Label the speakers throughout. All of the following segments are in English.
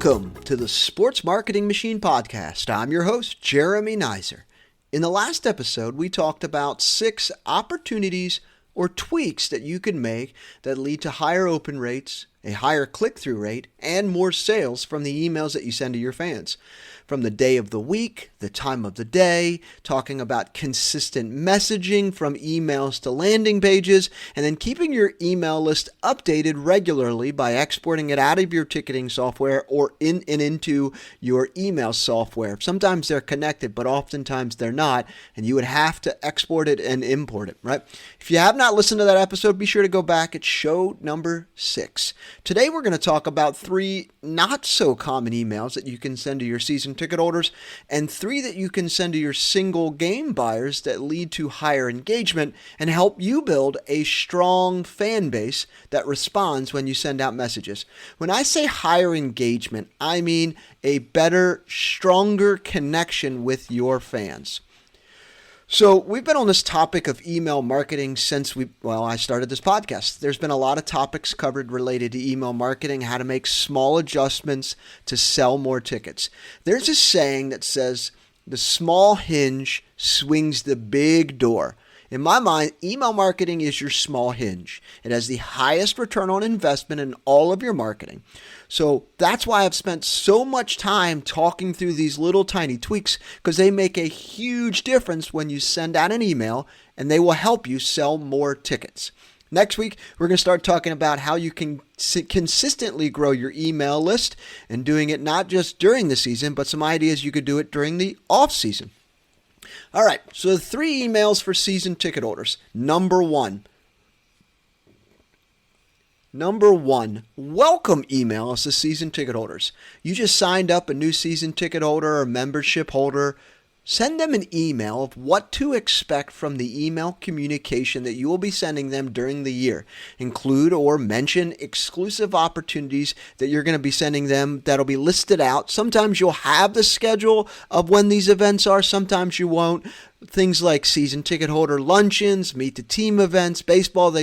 Speaker 1: Welcome to the Sports Marketing Machine Podcast. I'm your host, Jeremy Nizer. In the last episode, we talked about 6 opportunities or tweaks that you can make that lead to higher open rates, a higher click-through rate, and more sales from the emails that you send to your fans. From the day of the week, the time of the day, talking about consistent messaging from emails to landing pages, and then keeping your email list updated regularly by exporting it out of your ticketing software or into your email software. Sometimes they're connected, but oftentimes they're not, and you would have to export it and import it, right? If you have not listened to that episode, be sure to go back. It's show number 6. Today we're going to talk about 3 not so common emails that you can send to your season ticket holders and 3 that you can send to your single game buyers that lead to higher engagement and help you build a strong fan base that responds when you send out messages. When I say higher engagement, I mean a better, stronger connection with your fans. So we've been on this topic of email marketing since I started this podcast. There's been a lot of topics covered related to email marketing, how to make small adjustments to sell more tickets. There's a saying that says, the small hinge swings the big door. In my mind, email marketing is your small hinge. It has the highest return on investment in all of your marketing. So that's why I've spent so much time talking through these little tiny tweaks, because they make a huge difference when you send out an email, and they will help you sell more tickets. Next week, we're going to start talking about how you can consistently grow your email list and doing it not just during the season, but some ideas you could do it during the off season. All right, so 3 emails for season ticket holders. Number one, welcome emails to season ticket holders. You just signed up a new season ticket holder or membership holder. Send them an email of what to expect from the email communication that you will be sending them during the year. Include or mention exclusive opportunities that you're going to be sending them that'll be listed out. Sometimes you'll have the schedule of when these events are, sometimes you won't. Things like season ticket holder luncheons, meet the team events, baseball,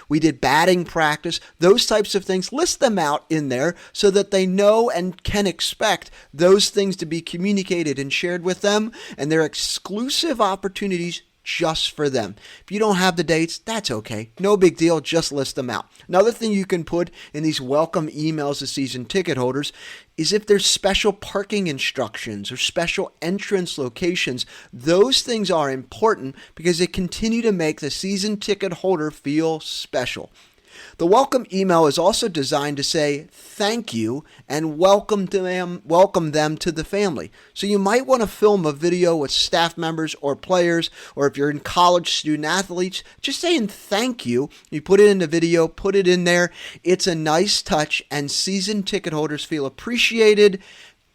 Speaker 1: we did batting practice, those types of things. List them out in there so that they know and can expect those things to be communicated and shared with them, and they're exclusive opportunities just for them. If you don't have the dates, that's okay. No big deal. Just list them out. Another thing you can put in these welcome emails to season ticket holders is if there's special parking instructions or special entrance locations. Those things are important because they continue to make the season ticket holder feel special. The welcome email is also designed to say thank you and welcome them to the family. So you might want to film a video with staff members or players, or if you're in college student athletes, just saying thank you. You put it in the video, put it in there. It's a nice touch, and season ticket holders feel appreciated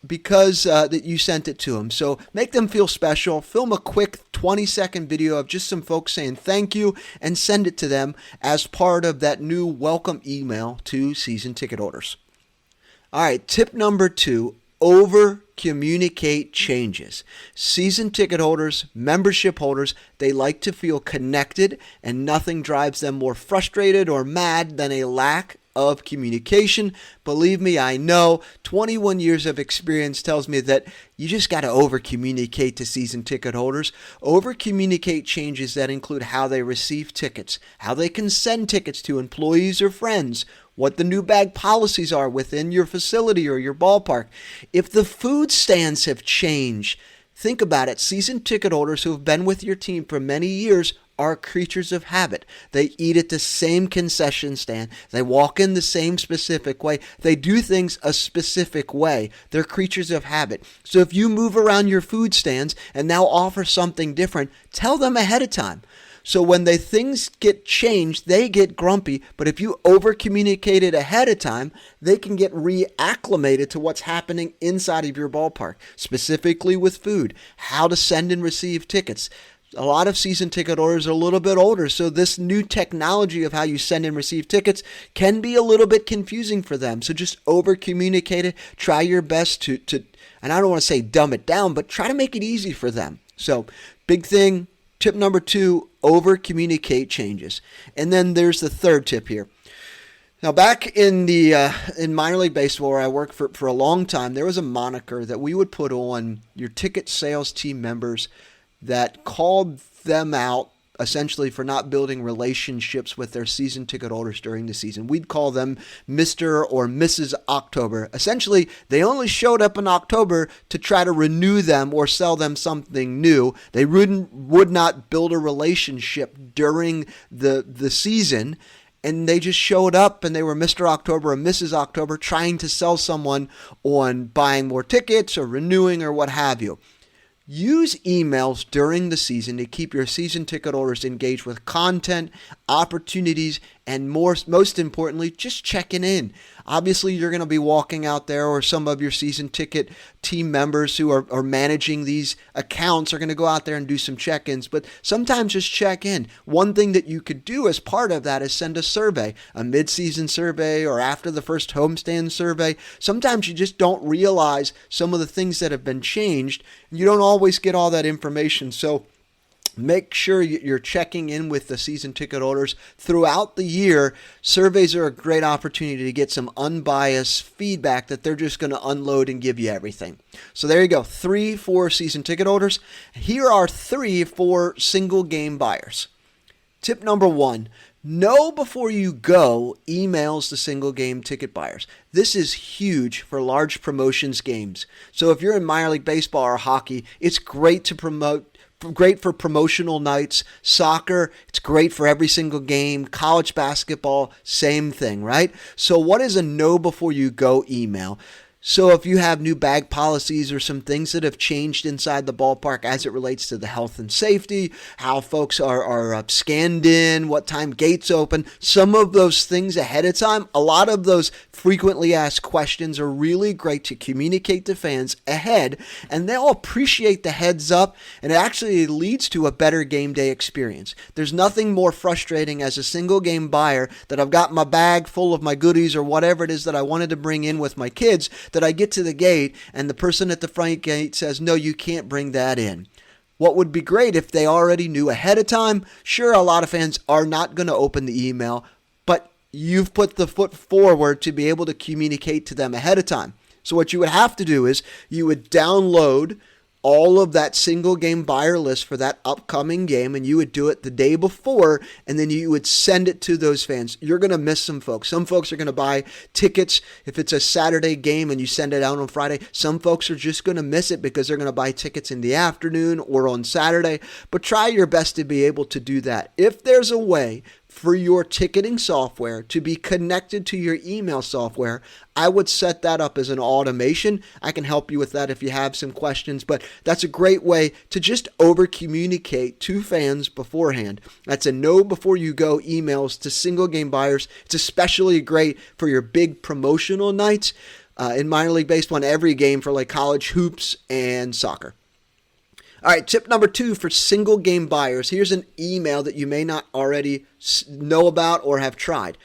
Speaker 1: because that you sent it to them. So make them feel special. Film a quick 20-second video of just some folks saying thank you and send it to them as part of that new welcome email to season ticket holders. All right, tip number 2, over-communicate changes. Season ticket holders, membership holders, they like to feel connected, and nothing drives them more frustrated or mad than a lack of communication. Believe me, I know. 21 years of experience tells me that you just got to over-communicate to season ticket holders. Over-communicate changes that include how they receive tickets, how they can send tickets to employees or friends, what the new bag policies are within your facility or your ballpark. If the food stands have changed, think about it. Season ticket holders who have been with your team for many years are creatures of habit. They eat at the same concession stand. They walk in the same specific way. They do things a specific way. They're creatures of habit. So if you move around your food stands and now offer something different, tell them ahead of time. So when things get changed, they get grumpy. But if you over-communicate it ahead of time, they can get reacclimated to what's happening inside of your ballpark, specifically with food, how to send and receive tickets. A lot of season ticket holders are a little bit older, so this new technology of how you send and receive tickets can be a little bit confusing for them. So just over-communicate it. Try your best to, and I don't want to say dumb it down, but try to make it easy for them. So big thing, tip number 2, over-communicate changes. And then there's the third tip here. Now, back in the in minor league baseball, where I worked for a long time, there was a moniker that we would put on your ticket sales team members that called them out essentially for not building relationships with their season ticket holders during the season. We'd call them Mr. or Mrs. October. Essentially, they only showed up in October to try to renew them or sell them something new. They would not build a relationship during the season. And they just showed up and they were Mr. October or Mrs. October trying to sell someone on buying more tickets or renewing or what have you. Use emails during the season to keep your season ticket holders engaged with content, opportunities, and most importantly, just checking in. Obviously, you're going to be walking out there, or some of your season ticket team members who are managing these accounts are going to go out there and do some check-ins, but sometimes just check in. One thing that you could do as part of that is send a survey, a mid-season survey or after the first homestand survey. Sometimes you just don't realize some of the things that have been changed. You don't always get all that information, so make sure you're checking in with the season ticket holders throughout the year. Surveys are a great opportunity to get some unbiased feedback that they're just going to unload and give you everything. So there you go. 3 for season ticket holders. Here are 3 for single game buyers. Tip number 1. Know before you go emails to single game ticket buyers. This is huge for large promotions games. So if you're in minor league baseball or hockey, it's great for promotional nights. Soccer, it's great for every single game. College basketball, same thing, right? So what is a know before you go email? So if you have new bag policies or some things that have changed inside the ballpark as it relates to the health and safety, how folks are scanned in, what time gates open, some of those things ahead of time, a lot of those frequently asked questions are really great to communicate to fans ahead, and they'll appreciate the heads up, and it actually leads to a better game day experience. There's nothing more frustrating as a single game buyer that I've got my bag full of my goodies or whatever it is that I wanted to bring in with my kids, that I get to the gate and the person at the front gate says, no, you can't bring that in. What would be great if they already knew ahead of time? Sure, a lot of fans are not going to open the email, but you've put the foot forward to be able to communicate to them ahead of time. So what you would have to do is you would download all of that single game buyer list for that upcoming game, and you would do it the day before, and then you would send it to those fans. You're going to miss some folks. Some folks are going to buy tickets if it's a Saturday game and you send it out on Friday. Some folks are just going to miss it because they're going to buy tickets in the afternoon or on Saturday, but try your best to be able to do that. If there's a way for your ticketing software to be connected to your email software, I would set that up as an automation. I can help you with that if you have some questions, but that's a great way to just over communicate to fans beforehand. That's a know before you go emails to single game buyers. It's especially great for your big promotional nights in minor league baseball and every game for like college hoops and soccer. All right, tip number 2 for single game buyers. Here's an email that you may not already know about or have tried.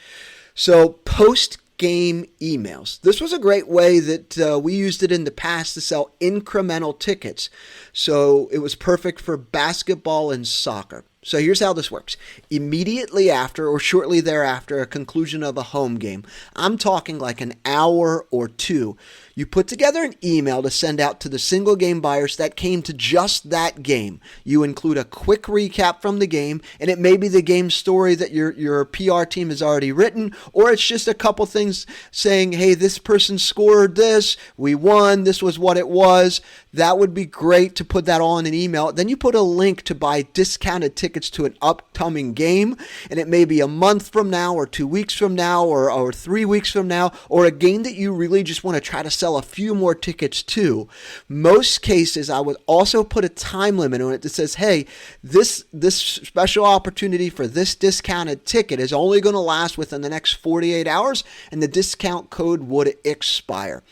Speaker 1: So post-game emails. This was a great way that we used it in the past to sell incremental tickets. So it was perfect for basketball and soccer. So here's how this works. Immediately after or shortly thereafter a conclusion of a home game, I'm talking like an hour or 2, you put together an email to send out to the single game buyers that came to just that game. You include a quick recap from the game, and it may be the game story that your PR team has already written, or it's just a couple things saying, hey, this person scored this, we won, this was what it was. That would be great to put that all in an email. Then you put a link to buy discounted tickets to an upcoming game, and it may be a month from now or 2 weeks from now or 3 weeks from now, or a game that you really just want to try to sell a few more tickets to. Most cases, I would also put a time limit on it that says, hey, this special opportunity for this discounted ticket is only going to last within the next 48 hours, and the discount code would expire.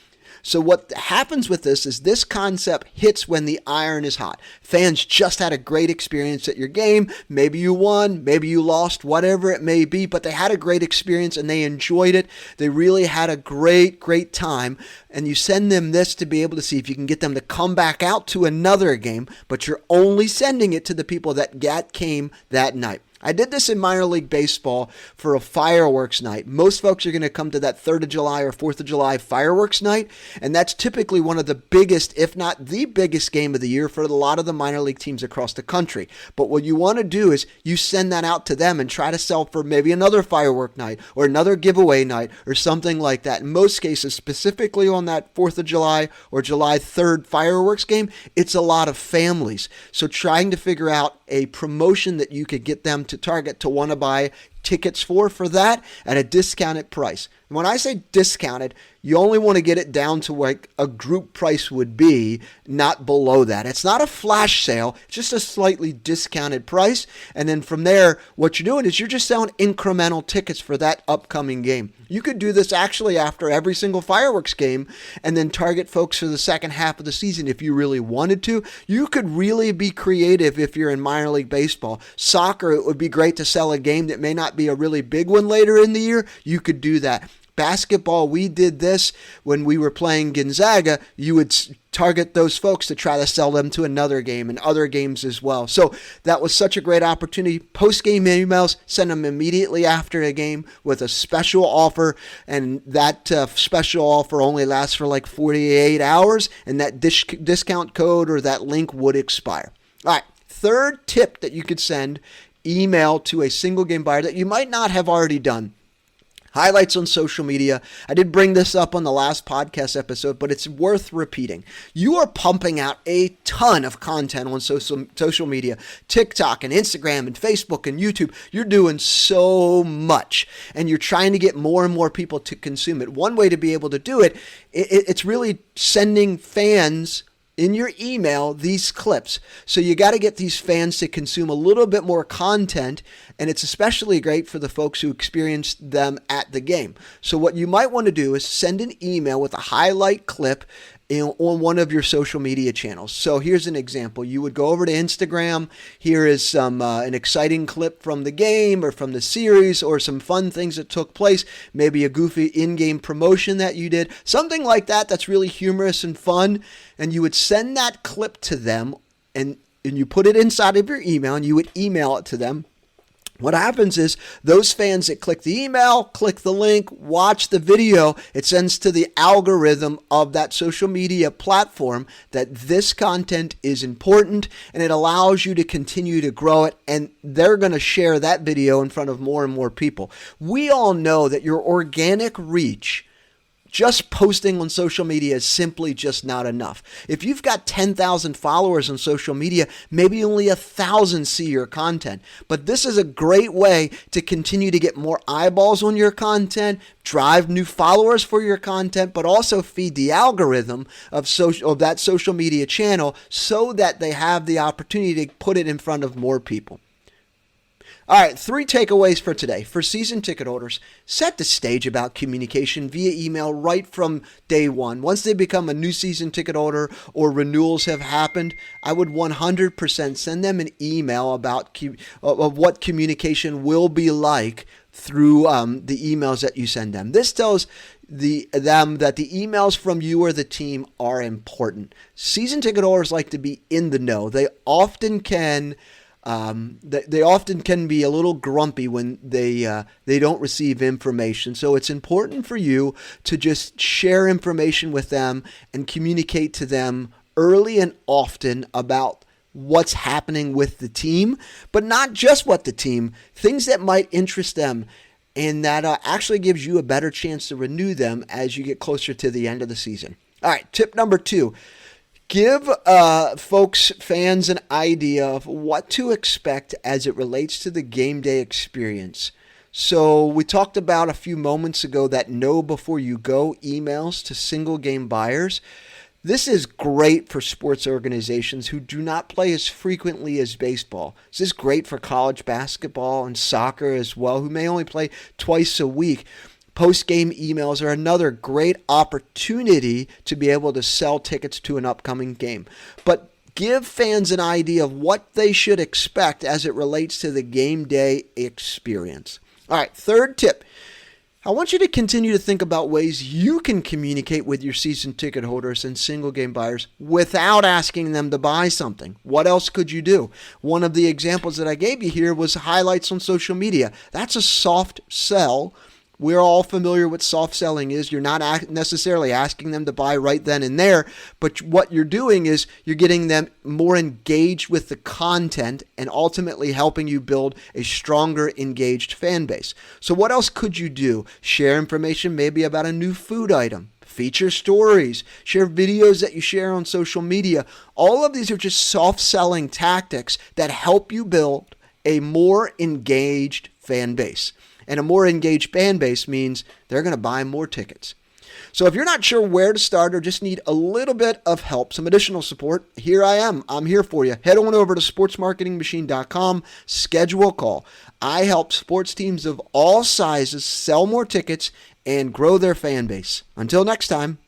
Speaker 1: So what happens with this concept hits when the iron is hot. Fans just had a great experience at your game. Maybe you won, maybe you lost, whatever it may be, but they had a great experience and they enjoyed it. They really had a great time. And you send them this to be able to see if you can get them to come back out to another game, but you're only sending it to the people that came that night. I did this in minor league baseball for a fireworks night. Most folks are going to come to that 3rd of July or 4th of July fireworks night, and that's typically one of the biggest, if not the biggest game of the year for a lot of the minor league teams across the country. But what you want to do is you send that out to them and try to sell for maybe another firework night or another giveaway night or something like that. In most cases, specifically on that 4th of July or July 3rd fireworks game, it's a lot of families. So trying to figure out a promotion that you could get them to target to want to buy tickets for that at a discounted price. And when I say discounted, you only want to get it down to like a group price would be, not below that. It's not a flash sale, it's just a slightly discounted price. And then from there, what you're doing is you're just selling incremental tickets for that upcoming game. You could do this actually after every single fireworks game and then target folks for the second half of the season if you really wanted to. You could really be creative if you're in minor league baseball. Soccer, it would be great to sell a game that may not be a really big one later in the year. You could do that. Basketball, we did this when we were playing Gonzaga. You would target those folks to try to sell them to another game and other games as well. So that was such a great opportunity. Post-game emails, send them immediately after a game with a special offer, and that special offer only lasts for like 48 hours, and that discount code or that link would expire. All right, third tip that you could send email to a single game buyer that you might not have already done. Highlights on social media. I did bring this up on the last podcast episode, but it's worth repeating. You are pumping out a ton of content on social media, TikTok and Instagram and Facebook and YouTube. You're doing so much, and you're trying to get more and more people to consume it. One way to be able to do it, it's really sending fans in your email these clips. So you got to get these fans to consume a little bit more content, and it's especially great for the folks who experienced them at the game. So what you might want to do is send an email with a highlight clip on one of your social media channels. So here's an example. You would go over to Instagram. Here is some an exciting clip from the game or from the series or some fun things that took place, maybe a goofy in-game promotion that you did, something like that that's really humorous and fun, and you would send that clip to them, and you put it inside of your email, and you would email it to them. What happens is those fans that click the email, click the link, watch the video, it sends to the algorithm of that social media platform that this content is important, and it allows you to continue to grow it, and they're going to share that video in front of more and more people. We all know that your organic reach, just posting on social media, is simply just not enough. If you've got 10,000 followers on social media, maybe only 1,000 see your content. But this is a great way to continue to get more eyeballs on your content, drive new followers for your content, but also feed the algorithm of that social media channel so that they have the opportunity to put it in front of more people. All right, 3 takeaways for today. For season ticket holders, set the stage about communication via email right from day one. Once they become a new season ticket holder or renewals have happened, I would 100% send them an email about of what communication will be like through the emails that you send them. This tells them that the emails from you or the team are important. Season ticket holders like to be in the know. They often can be a little grumpy when they don't receive information. So it's important for you to just share information with them and communicate to them early and often about what's happening with the team, but not just what the team, things that might interest them, and that actually gives you a better chance to renew them as you get closer to the end of the season. All right, tip number 2. Give fans an idea of what to expect as it relates to the game day experience. So we talked about a few moments ago that know before you go emails to single game buyers. This is great for sports organizations who do not play as frequently as baseball. This is great for college basketball and soccer as well, who may only play twice a week. Post-game emails are another great opportunity to be able to sell tickets to an upcoming game. But give fans an idea of what they should expect as it relates to the game day experience. All right, third tip. I want you to continue to think about ways you can communicate with your season ticket holders and single game buyers without asking them to buy something. What else could you do? One of the examples that I gave you here was highlights on social media. That's a soft sell. We're all familiar with soft selling is. You're not necessarily asking them to buy right then and there, but what you're doing is you're getting them more engaged with the content and ultimately helping you build a stronger engaged fan base. So what else could you do? Share information maybe about a new food item. Feature stories, share videos that you share on social media. All of these are just soft selling tactics that help you build a more engaged fan base. And a more engaged fan base means they're going to buy more tickets. So if you're not sure where to start or just need a little bit of help, some additional support, here I am. I'm here for you. Head on over to sportsmarketingmachine.com, schedule a call. I help sports teams of all sizes sell more tickets and grow their fan base. Until next time.